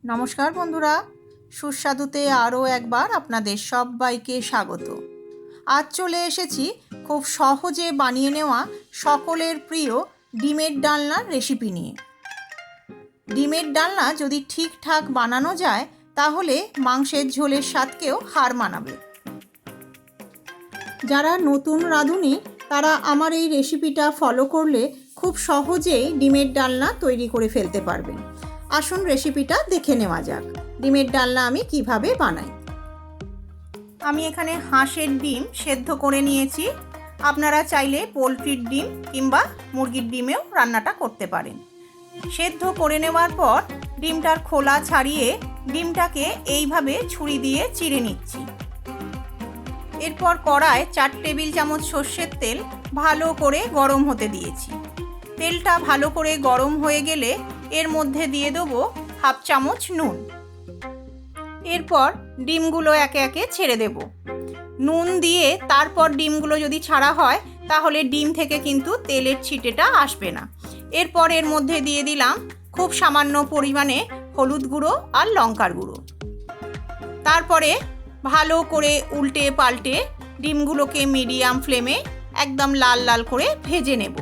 নমস্কার বন্ধুরা, সুস্বাদুতে আরও একবার আপনাদের সবাইকে স্বাগত। আজ চলে এসেছি খুব সহজে বানিয়ে নেওয়া সকলের প্রিয় ডিমের ডালনার রেসিপি নিয়ে। ডিমের ডালনা যদি ঠিকঠাক বানানো যায় তাহলে মাংসের ঝোলের স্বাদকেও হার মানাবে। যারা নতুন রাঁধুনি তারা আমার এই রেসিপিটা ফলো করলে খুব সহজেই ডিমের ডালনা তৈরি করে ফেলতে পারবেন। আসুন রেসিপিটা দেখে নেওয়া যাক ডিমের ডালনা আমি কিভাবে বানাই। আমি এখানে হাঁসের ডিম সেদ্ধ করে নিয়েছি। আপনারা চাইলে পোলট্রির ডিম কিংবা মুরগির ডিমেও রান্নাটা করতে পারেন। সেদ্ধ করে নেওয়ার পর ডিমটার খোলা ছাড়িয়ে ডিমটাকে এইভাবে ছুরি দিয়ে চিড়ে নিচ্ছি। এরপর কড়ায় 4 টেবিল চামচ সর্ষের তেল ভালো করে গরম হতে দিয়েছি। তেলটা ভালো করে গরম হয়ে গেলে এর মধ্যে দিয়ে দেবো 1/2 চামচ নুন। এরপর ডিমগুলো একে একে ছেড়ে দেব। নুন দিয়ে তারপর ডিমগুলো যদি ছাড়া হয় তাহলে ডিম থেকে কিন্তু তেলের ছিটেটা আসবে না। এরপর এর মধ্যে দিয়ে দিলাম খুব সামান্য পরিমাণে হলুদ গুঁড়ো আর লঙ্কার গুঁড়ো। তারপরে ভালো করে উল্টে পাল্টে ডিমগুলোকে মিডিয়াম ফ্লেমে একদম লাল লাল করে ভেজে নেব।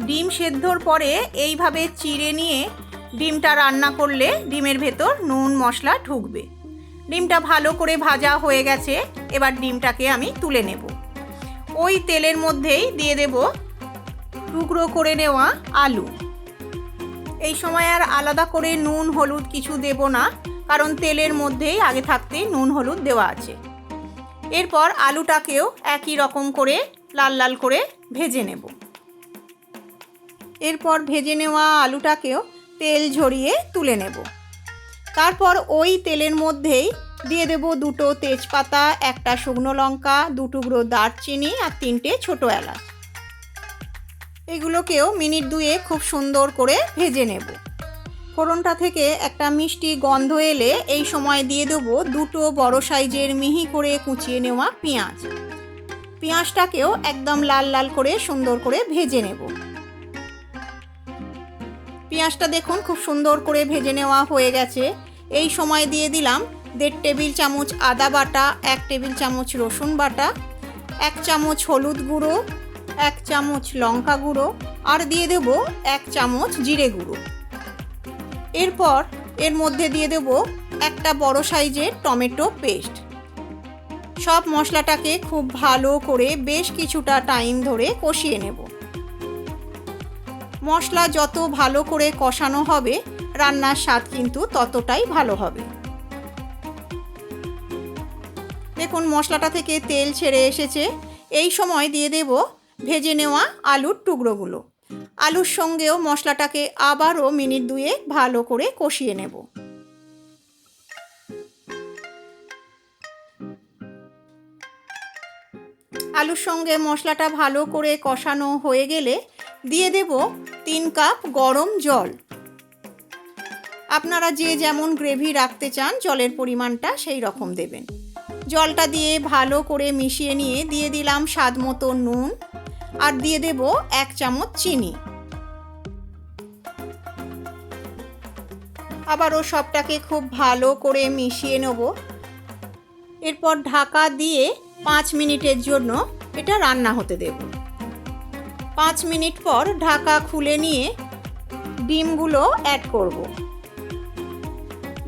ডিম সেদ্ধর পরে এইভাবে চিড়ে নিয়ে ডিমটা রান্না করলে ডিমের ভেতর নুন মশলা ঢুকবে। ডিমটা ভালো করে ভাজা হয়ে গেছে, এবার ডিমটাকে আমি তুলে নেব। ওই তেলের মধ্যেই দিয়ে দেব টুকরো করে নেওয়া আলু। এই সময় আর আলাদা করে নুন হলুদ কিছু দেব না, কারণ তেলের মধ্যেই আগে থাকতেই নুন হলুদ দেওয়া আছে। এরপর আলুটাকেও একই রকম করে লাল লাল করে ভেজে নেব। এরপর ভেজে নেওয়া আলুটাকেও তেল ঝরিয়ে তুলে নেব। তারপর ওই তেলের মধ্যেই দিয়ে দেব 2টো তেজপাতা, 1টা শুকনো লঙ্কা, 2 টুকরো দারচিনি আর 3টে ছোটো এলাচ। এগুলোকেও মিনিট 2 খুব সুন্দর করে ভেজে নেব। ফোড়নটা থেকে একটা মিষ্টি গন্ধ এলে এই সময় দিয়ে দেব 2টো বড় সাইজের মিহি করে কুচিয়ে নেওয়া পেঁয়াজ। পেঁয়াজটাকেও একদম লাল লাল করে সুন্দর করে ভেজে নেব। পেঁয়াজটা দেখুন খুব সুন্দর করে ভেজে নেওয়া হয়ে গেছে। এই সময় দিয়ে দিলাম 1.5 টেবিল চামচ আদা বাটা, 1 টেবিল চামচ রসুন বাটা, 1 চামচ হলুদ গুঁড়ো, 1 চামচ লঙ্কা গুঁড়ো আর দিয়ে দেব 1 চামচ জিরে গুঁড়ো। এরপর এর মধ্যে দিয়ে দেব একটা বড় সাইজের টমেটো পেস্ট। সব মশলাটাকে খুব ভালো করে বেশ কিছুটা টাইম ধরে কষিয়ে নেব। মশলা যত ভালো করে কষানো হবে রান্নার স্বাদ কিন্তু ততটাই ভালো হবে। দেখুন মশলাটা থেকে তেল ছেড়ে এসেছে। এই সময় দিয়ে দেব ভেজে নেওয়া আলুর টুকরোগুলো। আলুর সঙ্গেও মশলাটাকে আবারও মিনিট 2 ভালো করে কষিয়ে নেব। আলুর সঙ্গে মশলাটা ভালো করে কষানো হয়ে গেলে দিয়ে দেব 3 কাপ গরম জল। আপনারা যে যেমন গ্রেভি রাখতে চান জলের পরিমাণটা সেই রকম দেবেন। জলটা দিয়ে ভালো করে মিশিয়ে নিয়ে দিয়ে দিলাম স্বাদ মতো নুন আর দিয়ে দেব 1 চামচ চিনি। আবারও সবটাকে খুব ভালো করে মিশিয়ে নেব। এরপর ঢাকা দিয়ে 5 মিনিটের জন্য এটা রান্না হতে দেব। 5 মিনিট পর ঢাকা খুলে নিয়ে ডিমগুলো অ্যাড করব।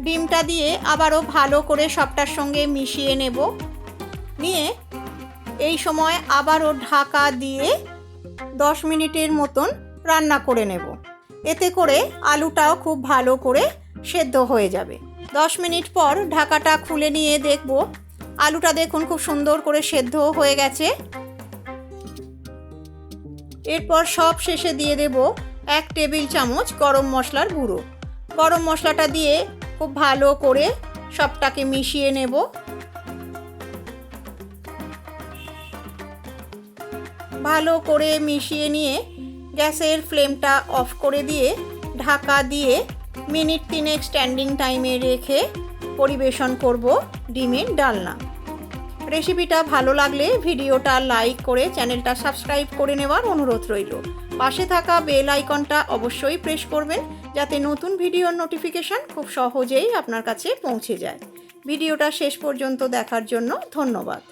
ডিমটা দিয়ে আবারও ভালো করে সবটার সঙ্গে মিশিয়ে নেব। নিয়ে এই সময় আবারও ঢাকা দিয়ে 10 মিনিটের মতন রান্না করে নেব। এতে করে আলুটাও খুব ভালো করে সেদ্ধ হয়ে যাবে। 10 মিনিট পর ঢাকাটা খুলে নিয়ে দেখব আলুটা দেখুন খুব সুন্দর করে সেদ্ধ হয়ে গেছে। এরপর সব শেষে দিয়ে দেব 1 টেবিল চামচ গরম মশলার গুঁড়ো। গরম মশলাটা দিয়ে খুব ভালো করে সবটাকে মিশিয়ে নেব। ভালো করে মিশিয়ে নিয়ে গ্যাসের ফ্লেমটা অফ করে দিয়ে ঢাকা দিয়ে মিনিট 3 স্ট্যান্ডিং টাইমে রেখে পরিবেশন করব ডিমের ডালনা। রেসিপিটা ভালো লাগলে ভিডিওটা লাইক করে চ্যানেলটা সাবস্ক্রাইব করে নেওয়ার অনুরোধ রইল। পাশে থাকা বেল আইকনটা অবশ্যই প্রেস করবেন যাতে নতুন ভিডিওর নোটিফিকেশান খুব সহজেই আপনার কাছে পৌঁছে যায়। ভিডিওটা শেষ পর্যন্ত দেখার জন্য ধন্যবাদ।